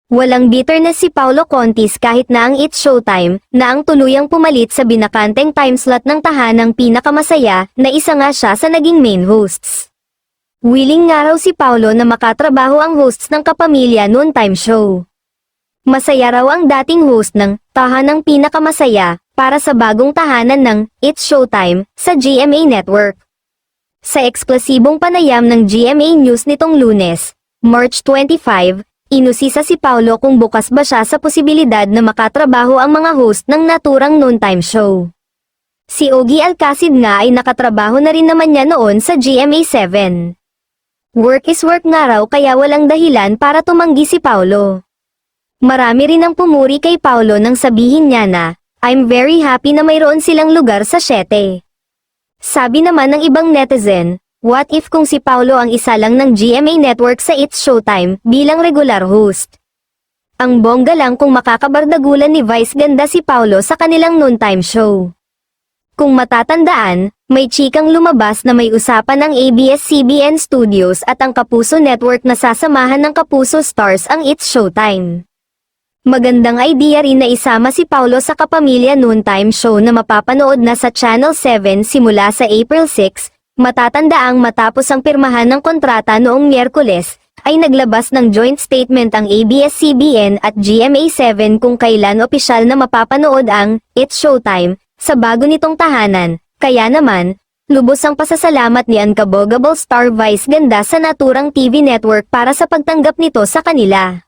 Walang bitterness si Paulo Contis kahit na ang It's Showtime, na ang tuluyang pumalit sa binakanteng timeslot ng tahanang pinakamasaya, na isa nga siya sa naging main hosts. Willing nga raw si Paulo na makatrabaho ang hosts ng Kapamilya Noontime Show. Masaya raw ang dating host ng Tahanang Pinakamasaya para sa bagong tahanan ng It's Showtime sa GMA Network. Sa eksklusibong panayam ng GMA News nitong Lunes, March 25, inusisa si Paulo kung bukas ba siya sa posibilidad na makatrabaho ang mga host ng naturang noontime show. Si Ogie Alcacid nga ay nakatrabaho na rin naman niya noon sa GMA7. Work is work nga raw kaya walang dahilan para tumanggi si Paulo. Marami rin ang pumuri kay Paulo nang sabihin niya na, "I'm very happy na mayroon silang lugar sa 7. Sabi naman ng ibang netizen, what if kung si Paulo ang isa lang ng GMA Network sa It's Showtime bilang regular host? Ang bongga lang kung makakabardagulan ni Vice Ganda si Paulo sa kanilang noontime show. Kung matatandaan, may chikang lumabas na may usapan ng ABS-CBN Studios at ang Kapuso Network na sasamahan ng Kapuso Stars ang It's Showtime. Magandang idea rin na isama si Paulo sa Kapamilya Noontime Show na mapapanood na sa Channel 7 simula sa April 6, matatandaang matapos ang pirmahan ng kontrata noong Miyerkules, ay naglabas ng joint statement ang ABS-CBN at GMA7 kung kailan opisyal na mapapanood ang It's Showtime sa bago nitong tahanan. Kaya naman, lubos ang pasasalamat ni Unkabogable Star Vice Ganda sa naturang TV network para sa pagtanggap nito sa kanila.